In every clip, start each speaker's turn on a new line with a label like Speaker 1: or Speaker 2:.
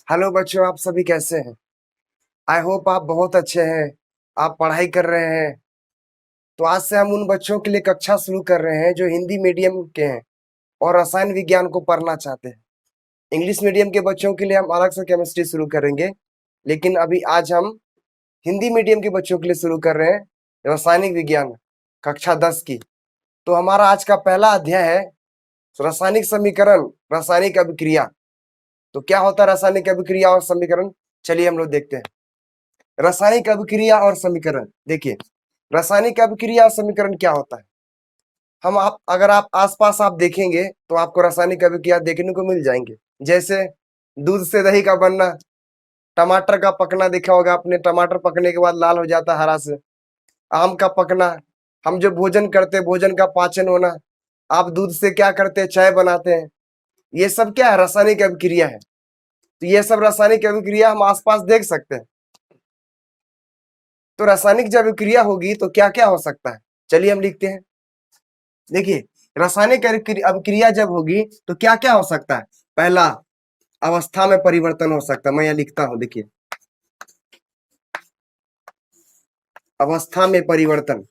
Speaker 1: Hello बच्चों, आप सभी कैसे हैं? आई होप आप बहुत अच्छे हैं। आप पढ़ाई कर रहे हैं। तो आज से हम उन बच्चों के लिए कक्षा शुरू कर रहे हैं जो हिंदी मीडियम के हैं और रसायन विज्ञान को पढ़ना चाहते हैं। इंग्लिश मीडियम के बच्चों के लिए हम अलग से केमिस्ट्री शुरू करेंगे, लेकिन अभी आज हम हिंदी मीडियम के बच्चों के लिए शुरू कर रहे हैं रासायनिक विज्ञान कक्षा 10 की। तो हमारा आज का पहला अध्याय है रासायनिक समीकरण, रासायनिक अभिक्रिया। तो क्या होता है रासायनिक अभिक्रिया और समीकरण? चलिए हम लोग देखते हैं। रासायनिक अभिक्रिया और समीकरण। देखिए, रासायनिक अभिक्रिया और समीकरण क्या होता है। अगर आप आसपास आप देखेंगे तो आपको रासायनिक अभिक्रिया देखने को मिल जाएंगे। जैसे दूध से दही का बनना, टमाटर का पकना देखा होगा आपने, टमाटर पकने के बाद लाल हो जाता है हरा से। आम का पकना, हम जो भोजन करते हैं भोजन का पाचन होना। आप दूध से क्या करते हैं, चाय बनाते हैं। ये सब क्या है, रासायनिक अभिक्रिया है। तो ये सब रासायनिक अभिक्रिया हम आसपास देख सकते हैं। तो रासायनिक जब अभिक्रिया होगी तो क्या क्या हो सकता है, चलिए हम लिखते हैं। देखिए, रासायनिक अभिक्रिया जब होगी तो क्या क्या हो सकता है। पहला, अवस्था में परिवर्तन हो सकता है। मैं यहाँ लिखता हूं, देखिए, अवस्था में परिवर्तन।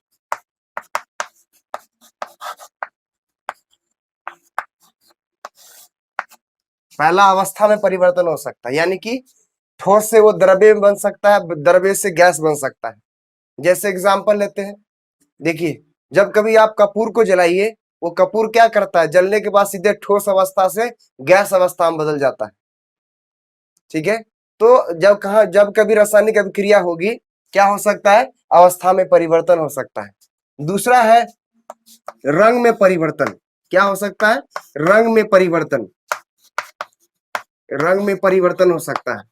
Speaker 1: पहला, अवस्था में परिवर्तन हो सकता है, यानी कि ठोस से वो द्रव्य बन सकता है, द्रव्य से गैस बन सकता है। जैसे एग्जांपल लेते हैं। देखिए, जब कभी आप कपूर को जलाइए, वो कपूर क्या करता है, जलने के बाद सीधे ठोस अवस्था से गैस अवस्था में बदल जाता है। ठीक है। तो जब कभी रासायनिक अभिक्रिया होगी, क्या हो सकता है, अवस्था में परिवर्तन हो सकता है। दूसरा है रंग में परिवर्तन। क्या हो सकता है, रंग में परिवर्तन। रंग में परिवर्तन हो सकता है।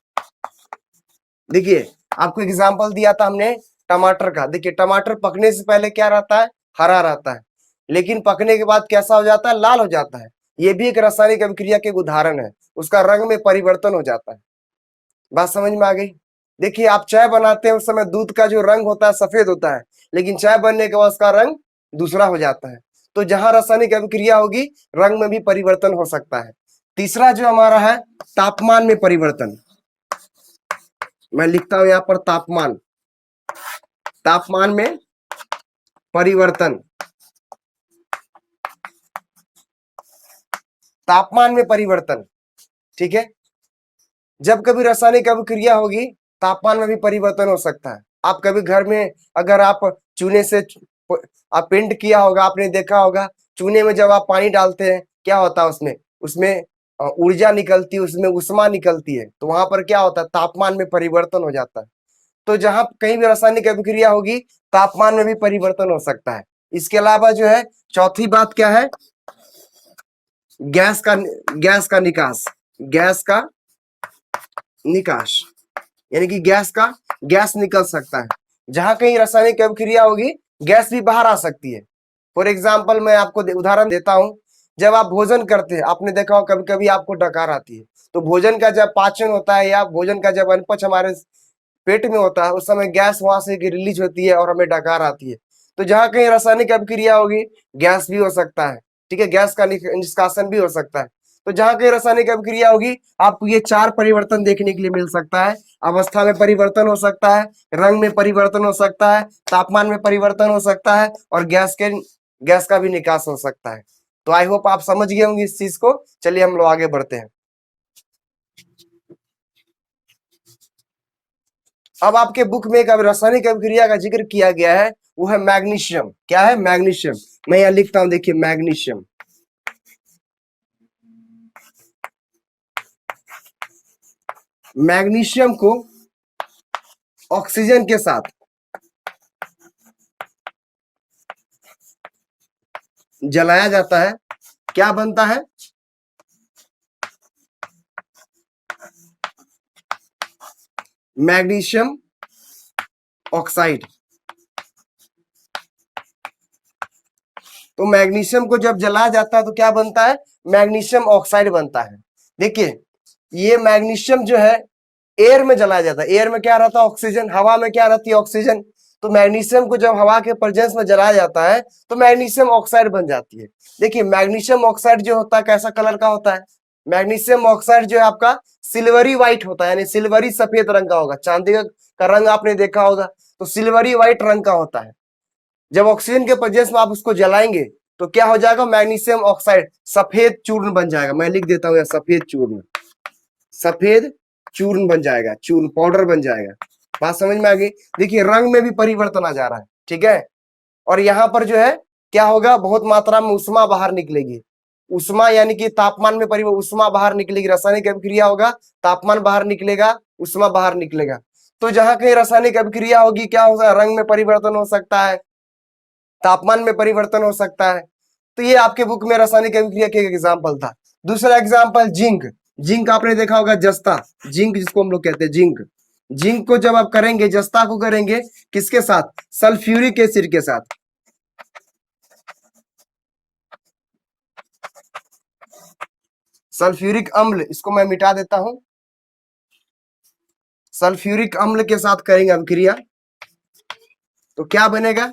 Speaker 1: देखिए, आपको एग्जांपल दिया था हमने टमाटर का। देखिए, टमाटर पकने से पहले क्या रहता है, हरा रहता है, लेकिन पकने के बाद कैसा हो जाता है, लाल हो जाता है। ये भी एक रासायनिक अभिक्रिया के उदाहरण है। उसका रंग में परिवर्तन हो जाता है। बात समझ में आ गई? देखिए, आप चाय बनाते हैं, उस समय दूध का जो रंग होता है सफेद होता है, लेकिन चाय बनने के बाद उसका रंग दूसरा हो जाता है। तो जहां रासायनिक अभिक्रिया होगी, रंग में भी परिवर्तन हो सकता है। तीसरा जो हमारा है, तापमान में परिवर्तन। मैं लिखता हूं यहां पर तापमान। तापमान में परिवर्तन। तापमान में परिवर्तन। ठीक है। जब कभी रासायनिक अभिक्रिया होगी, तापमान में भी परिवर्तन हो सकता है। आप कभी घर में अगर आप चूने से आप पेंट किया होगा, आपने देखा होगा, चूने में जब आप पानी डालते हैं क्या होता है, उसमें उसमें ऊर्जा निकलती है, उसमें उष्मा निकलती है। तो वहां पर क्या होता है, तापमान में परिवर्तन हो जाता है। तो जहां कहीं भी रासायनिक अभिक्रिया होगी, तापमान में भी परिवर्तन हो सकता है। इसके अलावा जो है, चौथी बात क्या है, गैस का गैस का निकास। गैस का निकास, यानी कि गैस निकल सकता है। जहां कहीं रासायनिक अभिक्रिया होगी, गैस भी बाहर आ सकती है। फॉर एग्जाम्पल, मैं आपको उदाहरण देता हूं। जब आप भोजन करते हैं, आपने देखा हो कभी कभी आपको डकार आती है। तो भोजन का जब पाचन होता है या भोजन का जब अनपच हमारे पेट में होता है, उस समय गैस वहां से रिलीज होती है और हमें डकार आती है। तो जहां कहीं रासायनिक अभिक्रिया होगी, गैस भी हो सकता है। ठीक है, गैस का निष्कासन भी हो सकता है। तो जहां कहीं रासायनिक अभिक्रिया होगी, आपको ये चार परिवर्तन देखने के लिए मिल सकता है। अवस्था में परिवर्तन हो सकता है, रंग में परिवर्तन हो सकता है, तापमान में परिवर्तन हो सकता है, और गैस का भी निकास हो सकता है। तो आई होप आप समझ गए होंगे इस चीज को। चलिए हम लोग आगे बढ़ते हैं। अब आपके बुक में एक रासायनिक अभिक्रिया का जिक्र किया गया है, वो है मैग्नीशियम। क्या है, मैग्नीशियम। मैं यहां लिखता हूं, देखिए, मैग्नीशियम। मैग्नीशियम को ऑक्सीजन के साथ जलाया जाता है, क्या बनता है, मैग्नीशियम ऑक्साइड। तो मैग्नीशियम को जब जलाया जाता है तो क्या बनता है, मैग्नीशियम ऑक्साइड बनता है। देखिए, ये मैग्नीशियम जो है एयर में जलाया जाता है। एयर में क्या रहता है, ऑक्सीजन। हवा में क्या रहती है, ऑक्सीजन। तो मैग्नीशियम को जब हवा के प्रेजेंस में जलाया जाता है तो मैग्नीशियम ऑक्साइड बन जाती है। देखिए, मैग्नीशियम ऑक्साइड जो होता है कैसा कलर का होता है, मैग्नीशियम ऑक्साइड जो है आपका सिल्वरी व्हाइट होता है, यानी सिल्वरी सफेद रंग का होगा। चांदी का रंग आपने देखा होगा, तो सिल्वरी व्हाइट रंग का होता है। जब ऑक्सीजन के प्रेजेंस में आप उसको जलाएंगे तो क्या हो जाएगा, मैग्नीशियम ऑक्साइड सफेद चूर्ण बन जाएगा। मैं लिख देता हूं यह सफेद चूर्ण, सफेद चूर्ण बन जाएगा, चूर्ण पाउडर बन जाएगा। बात समझ में आ गई। देखिए रंग में भी परिवर्तन आ जा रहा है, ठीक है। और यहाँ पर जो है क्या होगा, बहुत मात्रा में उष्मा बाहर निकलेगी। उष्मा यानी कि तापमान में परिवर्तन, उष्मा बाहर निकलेगी, रासायनिक अभिक्रिया होगा, तापमान बाहर निकलेगा, उष्मा बाहर निकलेगा। तो जहां कहीं रासायनिक अभिक्रिया होगी क्या हो सकता है, रंग में परिवर्तन हो सकता है, तापमान में परिवर्तन हो सकता है। तो ये आपके बुक में रासायनिक अभिक्रिया के एग्जाम्पल था। दूसरा एग्जाम्पल जिंक। जिंक आपने देखा होगा, जस्ता, जिंक जिसको हम लोग कहते हैं जिंक। जिंक को जब आप करेंगे, जस्ता को करेंगे किसके साथ, सल्फ्यूरिक एसिड के साथ। सल्फ्यूरिक अम्ल, इसको मैं मिटा देता हूं, सल्फ्यूरिक अम्ल के साथ करेंगे अभिक्रिया तो क्या बनेगा,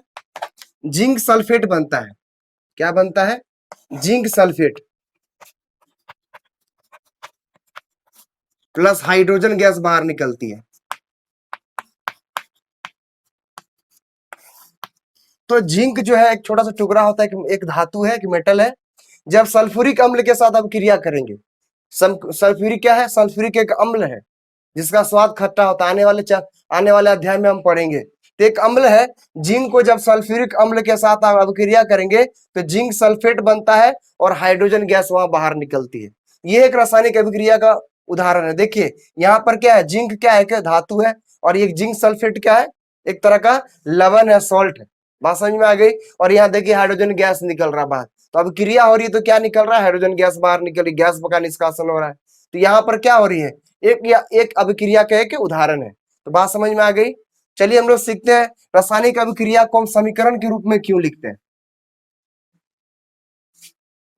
Speaker 1: जिंक सल्फेट बनता है। क्या बनता है, zinc sulphate plus hydrogen gas बाहर निकलती है। तो जिंक जो है एक छोटा सा टुकड़ा होता है, एक धातु है, एक मेटल है। जब सल्फ्यूरिक अम्ल के साथ अब क्रिया करेंगे, सल्फ्यूरिक क्या है, सल्फ्यूरिक एक अम्ल है जिसका स्वाद खट्टा होता है। आने वाले अध्याय में हम पढ़ेंगे। तो एक अम्ल है, जिंक को जब सल्फ्यूरिक अम्ल के साथ आप अभिक्रिया करेंगे तो जिंक सल्फेट बनता है और हाइड्रोजन गैस वहां बाहर निकलती है। ये एक रासायनिक अभिक्रिया का उदाहरण है। देखिए यहाँ पर क्या है, जिंक क्या है, क्या धातु है, और ये जिंक सल्फेट क्या है, एक तरह का लवण है, सॉल्ट है। बात समझ में आ गई। और यहाँ देखिए हाइड्रोजन गैस निकल रहा बाहर, तो अब क्रिया हो रही है तो क्या निकल रहा है, हाइड्रोजन गैस बाहर निकल रही, गैस का निष्कासन हो रहा है। तो यहाँ पर क्या हो रही है, एक अभिक्रिया का एक उदाहरण है। तो बात समझ में आ गई। चलिए हम लोग सीखते हैं रासायनिक अभिक्रिया को हम समीकरण के रूप में क्यों लिखते हैं।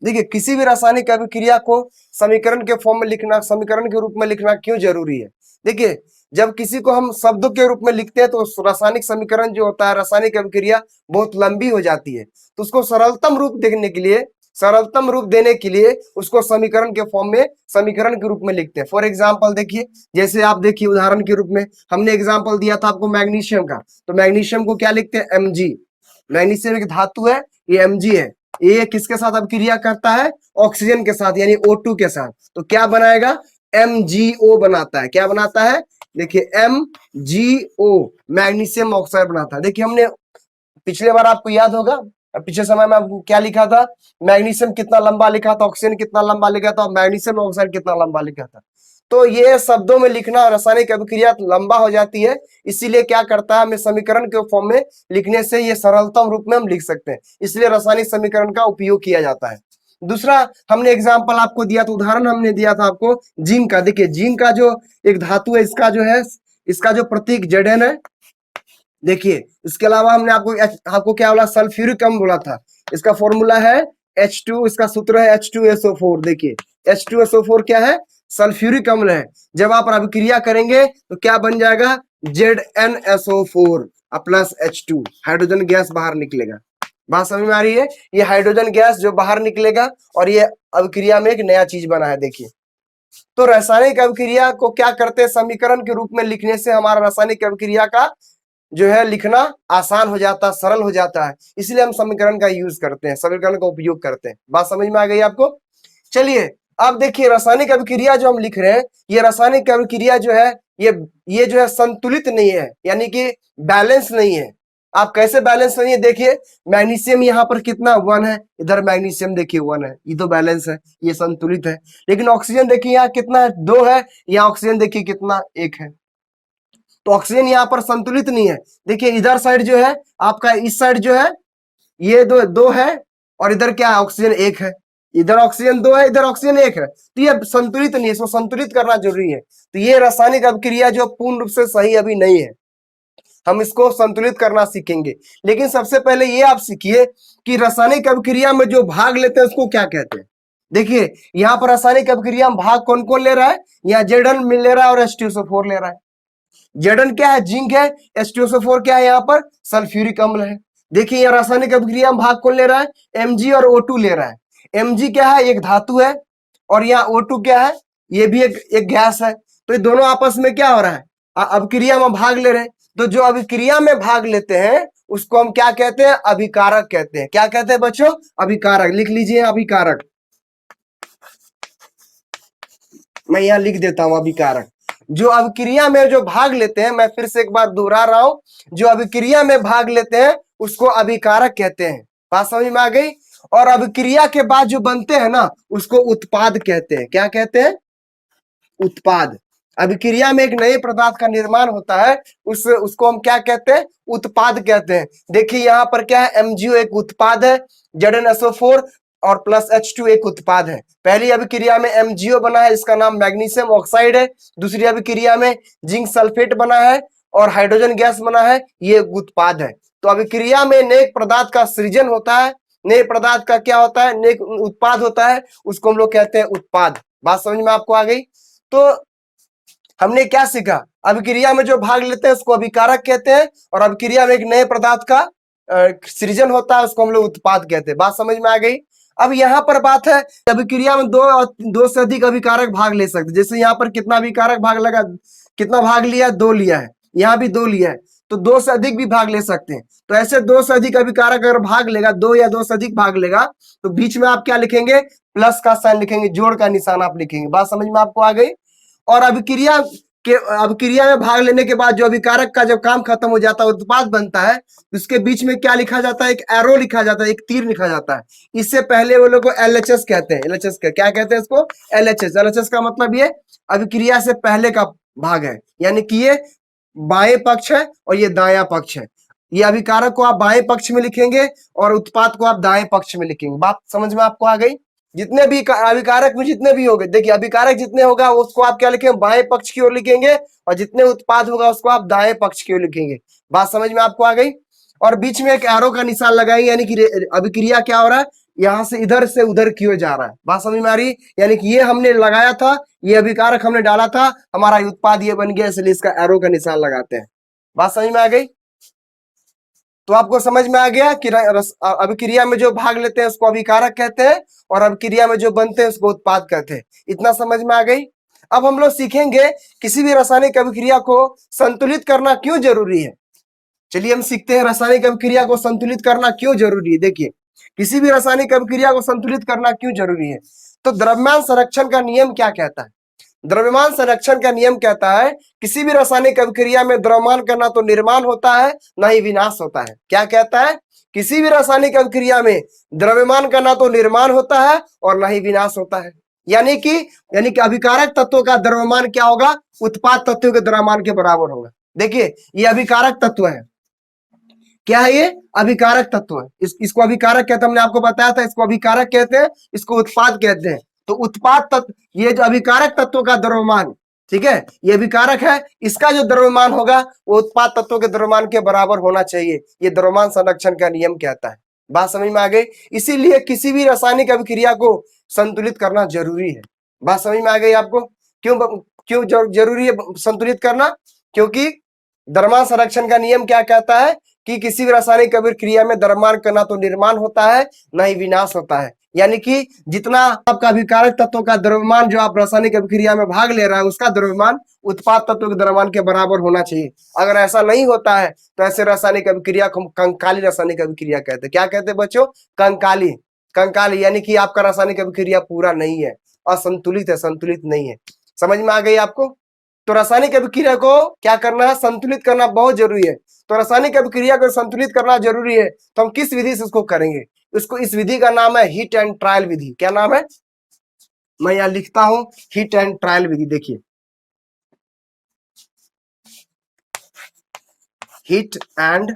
Speaker 1: देखिए किसी भी रासायनिक अभिक्रिया को समीकरण के फॉर्म में लिखना, समीकरण के रूप में लिखना क्यों जरूरी है। देखिए जब किसी को हम शब्दों के रूप में लिखते हैं तो रासायनिक समीकरण जो होता है, रासायनिक अभिक्रिया बहुत लंबी हो जाती है। तो उसको सरलतम रूप देने के लिए, सरलतम रूप देने के लिए उसको समीकरण के फॉर्म में, समीकरण के रूप में लिखते हैं। फॉर एग्जाम्पल देखिए, जैसे आप देखिए उदाहरण के रूप में हमने एग्जाम्पल दिया था आपको मैग्नीशियम का, तो मैग्नीशियम को क्या लिखते हैं, Mg। मैग्नीशियम एक धातु है, ये Mg है। ये किसके साथ अब क्रिया करता है, ऑक्सीजन के साथ, यानी O2 के साथ। तो क्या बनाएगा, MgO बनाता है। क्या बनाता है, देखिए MgO, मैग्नीशियम ऑक्साइड बनाता है। देखिए हमने पिछले बार आपको याद होगा, पिछले समय में आपको क्या लिखा था, मैग्नीशियम कितना लंबा लिखा था, ऑक्सीजन कितना लंबा लिखा था, और मैग्नीशियम ऑक्साइड कितना लंबा लिखा था। तो ये शब्दों में लिखना रासायनिक अभिक्रिया लंबा हो जाती है, इसीलिए क्या करता है, हमें समीकरण के फॉर्म में लिखने से ये सरलतम रूप में हम लिख सकते हैं, इसलिए रासायनिक समीकरण का उपयोग किया जाता है। दूसरा हमने एग्जाम्पल आपको दिया था, उदाहरण हमने दिया था आपको जिंक का। देखिए जिंक का जो एक धातु है, इसका जो है, इसका जो प्रतीक Zn है। देखिए इसके अलावा हमने आपको क्या बोला, सल्फ्यूरिक अम्ल बोला था। इसका फॉर्मूला है H2, इसका सूत्र है H2SO4। देखिए H2SO4 क्या है, सल्फ्यूरिक अम्ल है। जब आप अभिक्रिया करेंगे तो क्या बन जाएगा, ZnSO4 plus H2, hydrogen gas बाहर निकलेगा। बात समझ में आ रही है। ये हाइड्रोजन गैस जो बाहर निकलेगा और ये अभिक्रिया में एक नया चीज बना है। देखिए तो रासायनिक अभिक्रिया को क्या करते हैं, समीकरण के रूप में लिखने से हमारा रासायनिक अभिक्रिया का जो है लिखना आसान हो जाता है, सरल हो जाता है, इसलिए हम समीकरण का यूज करते हैं, समीकरण का उपयोग करते हैं। बात समझ में आ गई आपको। चलिए अब देखिए रासायनिक अभिक्रिया जो हम लिख रहे हैं, ये रासायनिक अभिक्रिया जो है ये जो है संतुलित नहीं है, यानी कि बैलेंस नहीं है। आप कैसे बैलेंस नहीं है, देखिए मैग्नीशियम यहाँ पर कितना 1 है, इधर मैग्नीशियम देखिए 1 है, ये तो बैलेंस है, ये संतुलित है। लेकिन ऑक्सीजन देखिए यहाँ कितना है, 2 है, यहाँ ऑक्सीजन देखिए कितना 1 है। तो ऑक्सीजन यहाँ पर संतुलित नहीं है। देखिए इधर साइड जो है आपका, इस साइड जो है ये दो है, और इधर क्या है, ऑक्सीजन 1 है। इधर ऑक्सीजन 2 है, इधर ऑक्सीजन 1 है, तो ये संतुलित नहीं है, इसको संतुलित करना जरूरी है। तो ये रासायनिक अभिक्रिया जो पूर्ण रूप से सही अभी नहीं है, हम इसको संतुलित करना सीखेंगे। लेकिन सबसे पहले ये आप सीखिए कि रासायनिक अभिक्रिया में जो भाग लेते हैं उसको क्या कहते हैं। देखिए यहाँ पर रासायनिक अभिक्रिया में भाग कौन कौन ले रहा है, यहाँ Zn ले रहा है और H2SO4 ले रहा है। Zn क्या है, जिंक है, H2SO4 क्या है, यहाँ पर सल्फ्यूरिक अम्ल है। देखिए यहाँ रासायनिक अभिक्रिया में भाग कौन ले रहा है, Mg और O2 ले रहा है। Mg क्या है, एक धातु है, और यहाँ O2 क्या है, ये भी एक गैस है। तो ये दोनों आपस में क्या हो रहा है, अभिक्रिया में भाग ले रहे हैं। तो जो अभिक्रिया में भाग लेते हैं उसको हम क्या कहते हैं, अभिकारक कहते हैं। क्या कहते हैं बच्चों, अभिकारक। लिख लीजिए अभिकारक, मैं यहाँ लिख देता हूं अभिकारक। जो अभिक्रिया में जो भाग लेते हैं, मैं फिर से एक बार दोहरा रहा हूं, जो अभिक्रिया में भाग लेते हैं उसको अभिकारक कहते हैं। बात समझ में आ गई। और अभिक्रिया के बाद जो बनते हैं ना उसको उत्पाद कहते हैं। क्या कहते हैं, उत्पाद। अभिक्रिया में एक नए पदार्थ का निर्माण होता है, उसको हम क्या कहते हैं, उत्पाद कहते हैं। देखिए यहाँ पर क्या है, MgO एक उत्पाद है, ZnSO4 और प्लस H2 एक उत्पाद है। पहली अभिक्रिया में MgO बना है, इसका नाम मैग्नीशियम ऑक्साइड है। दूसरी अभिक्रिया में जिंक सल्फेट बना है और हाइड्रोजन गैस बना है, ये उत्पाद है। तो अभिक्रिया में नए पदार्थ का सृजन होता है, नए पदार्थ का क्या होता है, नए उत्पाद होता है, उसको हम लोग कहते हैं उत्पाद। बात समझ में आपको आ गई। तो हमने क्या सीखा, अभिक्रिया में जो भाग लेते हैं उसको अभिकारक कहते हैं, और अभिक्रिया में एक नए पदार्थ का सृजन होता है उसको हम लोग उत्पाद कहते हैं। बात समझ में आ गई। अब यहाँ पर बात है, अभिक्रिया में दो से अधिक अभिकारक भाग ले सकते। जैसे यहाँ पर कितना अभिकारक भाग लगा, कितना भाग लिया, 2 लिया है, यहाँ भी 2 लिया है, तो 2 से अधिक भी भाग ले सकते हैं। तो ऐसे 2 से अधिक अभिकारक अगर भाग लेगा, 2 या 2 से अधिक भाग लेगा, तो बीच में आप क्या लिखेंगे, प्लस का साइन लिखेंगे, जोड़ का निशान आप लिखेंगे। बात समझ में आपको आ गई। और अभिक्रिया में भाग लेने के बाद जो अभिकारक का जब काम खत्म हो जाता है, उत्पाद बनता है, उसके बीच में क्या लिखा जाता है, एक एरो लिखा जाता है, एक तीर लिखा जाता है। इससे पहले वो लोग को LHS कहते हैं। LHS क्या कहते हैं इसको, LHS का मतलब ये अभिक्रिया से पहले का भाग है, यानी कि ये बाएं पक्ष है और ये दायां पक्ष है। ये अभिकारक को आप बाएं पक्ष में लिखेंगे और उत्पाद को आप दाएं पक्ष में लिखेंगे। बात समझ में आपको आ गई। जितने भी अभिकारक में जितने भी होंगे, देखिए अभिकारक जितने होगा उसको आप क्या लिखेंगे, बाएं पक्ष की ओर लिखेंगे, और जितने उत्पाद होगा उसको आप दाएं पक्ष की ओर लिखेंगे। बात समझ में आपको आ गई। और बीच में एक एरो का निशान लगाएंगे, यानी कि अभिक्रिया क्या हो रहा है, यहाँ से इधर से उधर की ओर जा रहा है। बात समझ में आ रही, यानी कि ये हमने लगाया था, ये अभिकारक हमने डाला था, हमारा उत्पाद ये बन गया, इसलिए इसका एरो का निशान लगाते हैं। बात समझ में आ गई। तो आपको समझ में आ गया कि अभिक्रिया में जो भाग लेते हैं उसको अभिकारक कहते हैं, और अभिक्रिया में जो बनते हैं उसको उत्पाद कहते हैं। इतना समझ में आ गई। अब हम लोग सीखेंगे किसी भी रासायनिक अभिक्रिया को संतुलित करना क्यों जरूरी है। चलिए हम सीखते हैं रासायनिक अभिक्रिया को संतुलित करना क्यों जरूरी है। देखिए किसी भी रासायनिक अभिक्रिया को संतुलित करना क्यों जरूरी है, तो द्रव्यमान संरक्षण का नियम क्या कहता है। द्रव्यमान संरक्षण का नियम कहता है किसी भी रासायनिक अभिक्रिया में द्रव्यमान का ना तो निर्माण होता है ना ही विनाश होता है। क्या कहता है, किसी भी रासायनिक अभिक्रिया में द्रव्यमान का ना तो निर्माण होता है और ना ही विनाश होता है। यानी कि अभिकारक तत्वों का द्रव्यमान क्या होगा, उत्पाद तत्वों के द्रव्यमान के बराबर होगा। देखिए ये अभिकारक तत्व है, क्या है ये, अभिकारक तत्व है। इसको अभिकारक कहते हैं, हमने आपको बताया था, इसको अभिकारक कहते हैं, इसको उत्पाद कहते हैं। तो उत्पाद तत्व, ये जो अभिकारक तत्वों का द्रव्यमान, ठीक है, ये अभिकारक है, इसका जो द्रव्यमान होगा वो उत्पाद तत्वों के द्रव्यमान के बराबर होना चाहिए। ये द्रव्यमान संरक्षण का नियम कहता है। बात समझ में आ गई। इसीलिए किसी भी रासायनिक अभिक्रिया को संतुलित करना जरूरी है। बात समझ में आ गई आपको। क्यों जरूरी है संतुलित करना, क्योंकि द्रव्यमान संरक्षण का नियम क्या कहता है कि किसी भी रासायनिक अभिक्रिया में द्रव्यमान का ना तो निर्माण होता है ना ही विनाश होता है। यानी कि जितना आपका अभिकारक तत्वों का द्रव्यमान जो आप रासायनिक अभिक्रिया में भाग ले रहा है उसका द्रव्यमान उत्पाद तत्व के द्रव्यमान के बराबर होना चाहिए। अगर ऐसा नहीं होता है तो ऐसे रासायनिक अभिक्रिया को कंकाली रासायनिक अभिक्रिया कहते हैं। क्या कहते हैं बच्चों, कंकाली। कंकाली यानी कि आपका रासायनिक अभिक्रिया पूरा नहीं है, असंतुलित है, संतुलित नहीं है। समझ में आ गई आपको। तो रासायनिक अभिक्रिया को क्या करना है, संतुलित करना बहुत जरूरी है। तो रासायनिक अभिक्रिया को संतुलित करना जरूरी है, तो हम किस विधि से उसको करेंगे, इस विधि का नाम है हीट एंड ट्रायल विधि। क्या नाम है, मैं यहां लिखता हूं, हीट एंड ट्रायल विधि। देखिए हीट एंड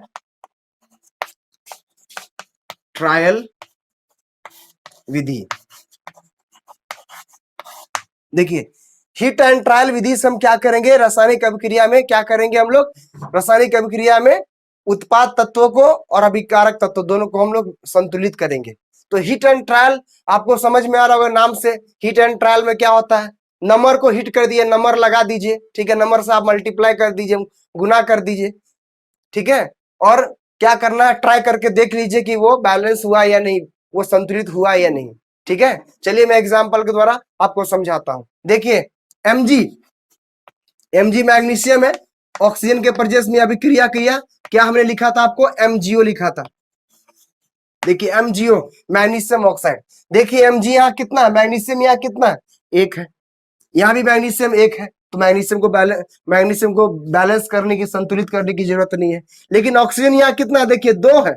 Speaker 1: ट्रायल विधि। देखिए हीट एंड ट्रायल विधि से हम क्या करेंगे, रासायनिक अभिक्रिया में क्या करेंगे हम लोग, रासायनिक अभिक्रिया में उत्पाद तत्वों को और अभिकारक तत्व दोनों को हम लोग संतुलित करेंगे। तो हीट एंड ट्रायल आपको समझ में आ रहा होगा नाम से। हीट एंड ट्रायल में क्या होता है, नंबर को हिट कर दिए, नंबर लगा दीजिए, ठीक है, नंबर से आप मल्टीप्लाई कर दीजिए, गुना कर दीजिए, ठीक है, और क्या करना है, ट्राई करके देख लीजिए कि वो बैलेंस हुआ या नहीं, वो संतुलित हुआ या नहीं। ठीक है, चलिए मैं एग्जाम्पल के द्वारा आपको समझाता हूं। देखिए Mg मैग्नीशियम है, ऑक्सीजन के प्रजेश में अभिक्रिया किया, क्या हमने लिखा था आपको, MgO लिखा था। देखिए MgO मैग्नीशियम ऑक्साइड, देखिए Mg यहाँ कितना है, मैग्नीशियम यहाँ कितना है, 1 है, यहाँ भी मैग्नीशियम 1 है, तो मैग्नीशियम को बैलेंस करने की, संतुलित करने की जरूरत नहीं है। लेकिन ऑक्सीजन यहाँ कितना है, देखिए 2 है,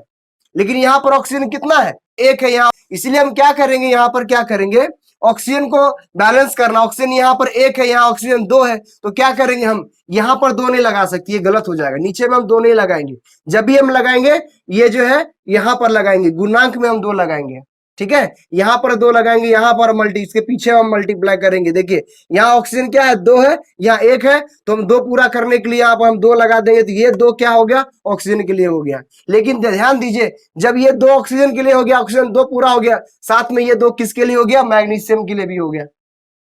Speaker 1: लेकिन यहाँ पर ऑक्सीजन कितना है, 1 है यहाँ, इसलिए हम क्या करेंगे, यहाँ पर क्या करेंगे, ऑक्सीजन को बैलेंस करना। ऑक्सीजन यहाँ पर 1 है, यहाँ ऑक्सीजन 2 है, तो क्या करेंगे हम, यहाँ पर 2 नहीं लगा सकते, ये गलत हो जाएगा, नीचे में हम 2 नहीं लगाएंगे, जब भी हम लगाएंगे ये जो है यहाँ पर लगाएंगे, गुणांक में हम 2 लगाएंगे, ठीक है, यहाँ पर 2 लगाएंगे, यहाँ पर इसके पीछे हम मल्टीप्लाई करेंगे। देखिए यहाँ ऑक्सीजन क्या है, 2 है, यहाँ 1 है, तो हम 2 पूरा करने के लिए यहाँ पर हम 2 लगा देंगे, तो ये 2 क्या हो गया, ऑक्सीजन के लिए हो गया। लेकिन ध्यान दीजिए, जब ये 2 ऑक्सीजन के लिए हो गया, ऑक्सीजन 2 पूरा हो गया, साथ में ये 2 किसके लिए हो गया, मैग्नीशियम के लिए भी हो गया।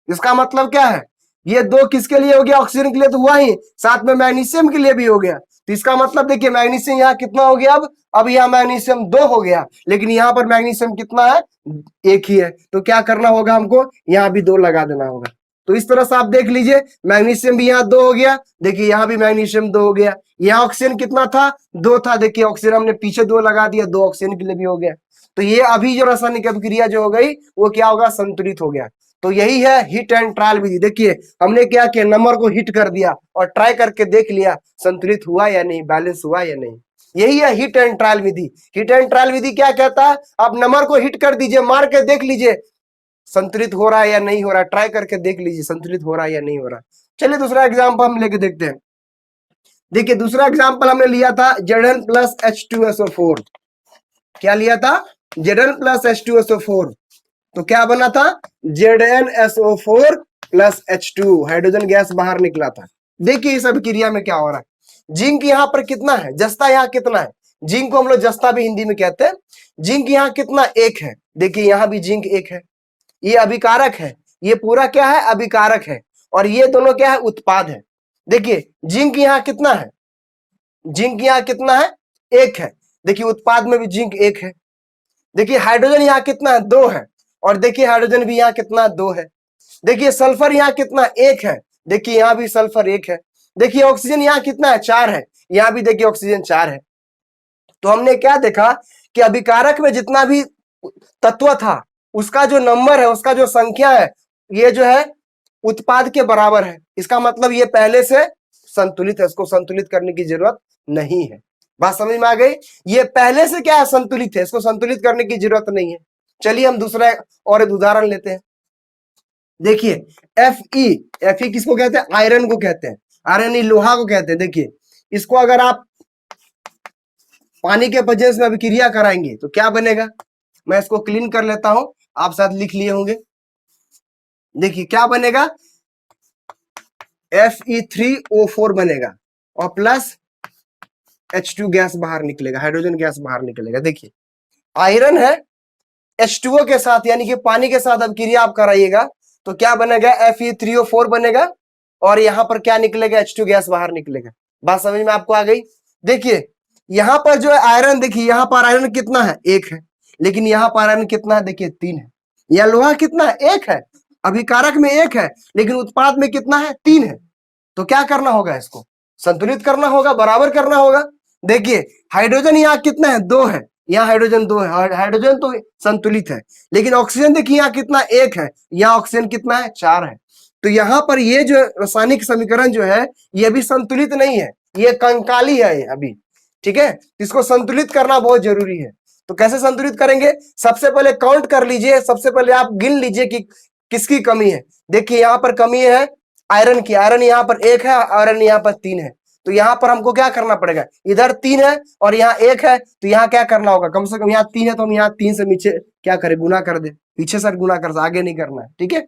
Speaker 1: इसका मतलब क्या है, ये 2 किसके लिए हो गया, ऑक्सीजन के लिए तो हुआ ही, साथ में मैग्नीशियम के लिए भी हो गया। तो इसका मतलब देखिए मैग्नीशियम यहाँ कितना हो गया, अब यहाँ मैग्नीशियम 2 हो गया, लेकिन यहाँ पर मैग्नीशियम कितना है, 1 ही है, तो क्या करना होगा हमको, यहाँ भी 2 लगा देना होगा। तो इस तरह से आप देख लीजिए, मैग्नीशियम भी यहाँ 2 हो गया, देखिए यहाँ भी मैग्नीशियम 2 हो गया, यहाँ ऑक्सीजन कितना था, 2 था, देखिए ऑक्सीजन हमने पीछे 2 लगा दिया, 2 ऑक्सीजन के लिए भी हो गया। तो ये अभी जो रासायनिक अभिक्रिया जो हो गई वो क्या होगा, संतुलित हो गया। तो यही है हिट एंड ट्रायल विधि। देखिए हमने क्या किया, नंबर को हिट कर दिया और ट्राई करके देख लिया संतुलित हुआ या नहीं, बैलेंस हुआ या नहीं। यही है हिट एंड ट्रायल विधि। हिट एंड ट्रायल विधि क्या कहता है, आप नंबर को हिट कर दीजिए, मार के देख लीजिए संतुलित हो रहा है या नहीं हो रहा, ट्राई करके देख लीजिए संतुलित हो रहा है या नहीं हो रहा। चलिए दूसरा एग्जाम्पल हम लेके देखते हैं। देखिए दूसरा एग्जाम्पल हमने लिया था Zn प्लस H2SO4। क्या लिया था, Zn प्लस H2SO4, तो क्या बना था, ZnSO4 plus H2, hydrogen gas बाहर निकला था। देखिए इस अभिक्रिया में क्या हो रहा है, जिंक यहाँ पर कितना है, जस्ता यहाँ कितना है, जिंक को हम लोग जस्ता भी हिंदी में कहते हैं। जिंक यहाँ कितना, 1 है, देखिए यहाँ भी जिंक 1 है, ये अभिकारक है, ये पूरा क्या है, अभिकारक है, और ये दोनों क्या है, उत्पाद है। देखिए जिंक यहाँ कितना है, जिंक यहाँ कितना है, 1 है, देखिए उत्पाद में भी जिंक 1 है। देखिए हाइड्रोजन यहाँ कितना है, 2 है, और देखिए हाइड्रोजन भी यहाँ कितना, 2 है। देखिए सल्फर यहाँ कितना, 1 है, देखिए यहाँ भी सल्फर 1 है। देखिए ऑक्सीजन यहाँ कितना है, 4 है, यहाँ भी देखिए ऑक्सीजन 4 है। तो हमने क्या देखा कि अभिकारक में जितना भी तत्व था उसका जो नंबर है, उसका जो संख्या है, ये जो है उत्पाद के बराबर है। इसका मतलब ये पहले से संतुलित है, इसको संतुलित करने की जरूरत नहीं है। बात समझ में आ गई, ये पहले से क्या है, संतुलित है, इसको संतुलित करने की जरूरत नहीं है। चलिए हम दूसरा और एक उदाहरण लेते हैं। देखिए Fe किसको कहते हैं, आयरन को कहते हैं, आयरन लोहा को कहते हैं। देखिए इसको अगर आप पानी के प्रजेश में अभिक्रिया कराएंगे तो क्या बनेगा, मैं इसको क्लीन कर लेता हूं, आप साथ लिख लिए होंगे। देखिए क्या बनेगा, Fe3O4 बनेगा और प्लस H2 गैस बाहर निकलेगा, हाइड्रोजन गैस बाहर निकलेगा। देखिए आयरन है, H2O के साथ यानी कि पानी के साथ अभिक्रिया आप कराइएगा तो क्या बनेगा, Fe3O4 बनेगा, और यहां पर क्या निकलेगा, H2 गैस बाहर निकलेगा। बात समझ में आपको आ गई। देखिए यहां पर जो है आयरन, देखिए यहां पर आयरन कितना है, 1 है, लेकिन यहां पर आयरन कितना है, देखिए 3 है। यह लोहा कितना है, 1 है, अभिकारक में 1 है, लेकिन उत्पाद में कितना है, 3 है। तो क्या करना होगा, इसको संतुलित करना होगा, बराबर करना होगा। देखिए हाइड्रोजन यहाँ कितना है, 2 है, यहाँ हाइड्रोजन 2 है, हाइड्रोजन तो संतुलित है, लेकिन ऑक्सीजन देखिए यहाँ कितना, 1 है, यहाँ ऑक्सीजन कितना है, 4 है। तो यहाँ पर ये जो रासायनिक समीकरण जो है ये भी संतुलित नहीं है, ये कंकाली है अभी, ठीक है। इसको संतुलित करना बहुत जरूरी है। तो कैसे संतुलित करेंगे, सबसे पहले काउंट कर लीजिए, सबसे पहले आप गिन लीजिए कि किसकी कमी है। देखिए यहाँ पर कमी है आयरन की, आयरन यहाँ पर 1 है, आयरन यहाँ पर 3 है। तो यहाँ पर हमको क्या करना पड़ेगा, इधर 3 है और यहाँ 1 है, तो यहाँ क्या करना होगा, कम से कम यहाँ 3 है तो हम यहाँ 3 से नीचे क्या करें, गुना कर दे, पीछे से गुना कर, आगे नहीं करना है, ठीक है।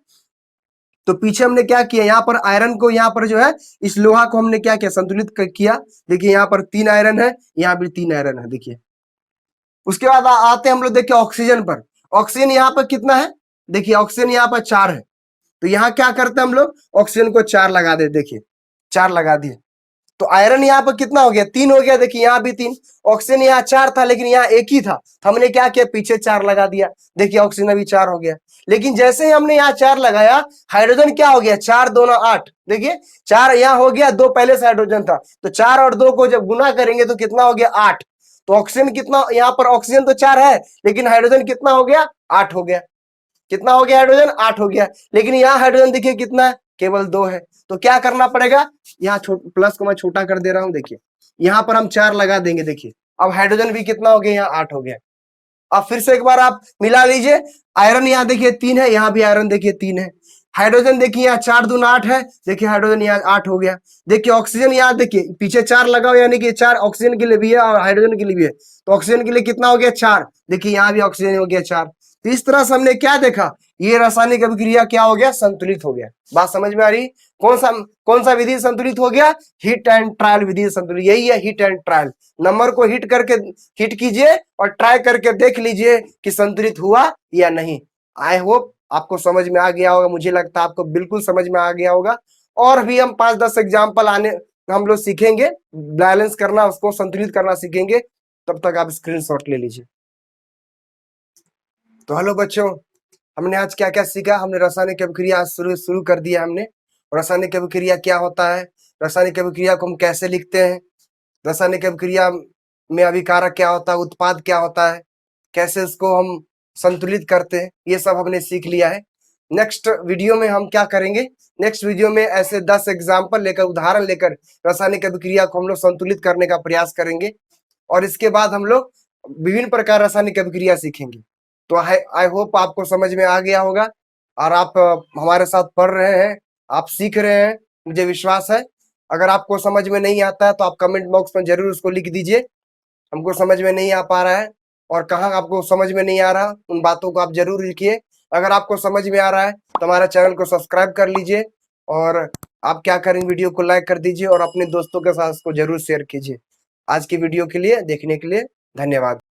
Speaker 1: तो पीछे हमने क्या किया, यहाँ पर आयरन को, यहाँ पर जो है इस लोहा को हमने क्या किया, संतुलित किया। देखिए यहाँ पर 3 आयरन है, यहाँ भी 3 आयरन है। देखिए उसके बाद आते हैं हम लोग देखिए ऑक्सीजन पर। ऑक्सीजन यहाँ पर कितना है, देखिए ऑक्सीजन यहाँ पर 4 है, तो यहाँ क्या करते हैं हम लोग, ऑक्सीजन को 4 लगा दे, देखिए 4 लगा दिए। तो आयरन यहाँ पर कितना हो गया, 3 हो गया। देखिए यहाँ भी 3। ऑक्सीजन यहाँ 4 था लेकिन यहाँ 1 ही था, हमने क्या किया, पीछे 4 लगा दिया। देखिए ऑक्सीजन अभी 4 हो गया। लेकिन जैसे ही हमने यहाँ 4 लगाया, हाइड्रोजन क्या हो गया, 4 दूना 8। देखिए 4 यहाँ हो गया, 2 पहले से हाइड्रोजन था, तो 4 और 2 को जब गुना करेंगे तो कितना हो गया, 8। तो ऑक्सीजन कितना, यहाँ पर ऑक्सीजन तो 4 है लेकिन हाइड्रोजन कितना हो गया, 8 हो गया। कितना हो गया, हाइड्रोजन 8 हो गया। लेकिन यहाँ हाइड्रोजन देखिए कितना है, केवल 2 है। तो क्या करना पड़ेगा, यहाँ प्लस को मैं छोटा कर दे रहा हूं। देखिए यहाँ पर हम 4 लगा देंगे। देखिए अब हाइड्रोजन भी कितना हो गया, यहाँ 8 हो गया। अब फिर से एक बार आप मिला लीजिए। आयरन यहाँ देखिए 3 है, यहाँ भी आयरन देखिए 3 है। हाइड्रोजन देखिए यहाँ 4 दूना 8 है, देखिए हाइड्रोजन यहाँ 8 हो गया। देखिए ऑक्सीजन यहाँ देखिए पीछे 4 लगाओ, यानी कि 4 ऑक्सीजन के लिए भी है और हाइड्रोजन के लिए भी है। तो ऑक्सीजन के लिए कितना हो गया, 4। देखिए यहाँ भी ऑक्सीजन हो गया 4। तो इस तरह से हमने क्या देखा, ये रासायनिक अभिक्रिया क्या हो गया, संतुलित हो गया। बात समझ में आ रही, कौन सा विधि संतुलित हो गया, हिट एंड ट्रायल विधि संतुलित, यही है हिट एंड ट्रायल। नंबर को हिट कीजिए और ट्राई करके देख लीजिए कि संतुलित हुआ या नहीं। आई होप आपको समझ में आ गया होगा, मुझे लगता है आपको बिल्कुल समझ में आ गया होगा। और भी हम 5-10 एग्जाम्पल हम लोग सीखेंगे, बैलेंस करना, उसको संतुलित करना सीखेंगे। तब तक आप स्क्रीनशॉट ले लीजिए। तो हेलो बच्चों, हमने आज क्या क्या सीखा। हमने रासायनिक अभिक्रिया आज शुरू कर दिया हमने। रासायनिक अभिक्रिया क्या होता है, रासायनिक अभिक्रिया को हम कैसे लिखते हैं, रासायनिक अभिक्रिया में अभिकारक क्या होता है, उत्पाद क्या होता है, कैसे इसको हम संतुलित करते हैं, ये सब हमने सीख लिया है। नेक्स्ट वीडियो में हम क्या करेंगे, नेक्स्ट वीडियो में ऐसे 10 एग्जाम्पल लेकर, उदाहरण लेकर रासायनिक अभिक्रिया को हम लोग संतुलित करने का प्रयास करेंगे। और इसके बाद हम लोग विभिन्न प्रकार रासायनिक अभिक्रिया सीखेंगे। तो आई होप आपको समझ में आ गया होगा और आप हमारे साथ पढ़ रहे हैं, आप सीख रहे हैं, मुझे विश्वास है। अगर आपको समझ में नहीं आता है तो आप कमेंट बॉक्स में जरूर उसको लिख दीजिए, हमको समझ में नहीं आ पा रहा है और कहाँ आपको समझ में नहीं आ रहा, उन बातों को आप जरूर लिखिए। अगर आपको समझ में आ रहा है तो हमारे चैनल को सब्सक्राइब कर लीजिए और आप क्या करें, वीडियो को लाइक कर दीजिए और अपने दोस्तों के साथ इसको जरूर शेयर कीजिए। आज की वीडियो के लिए देखने के लिए धन्यवाद।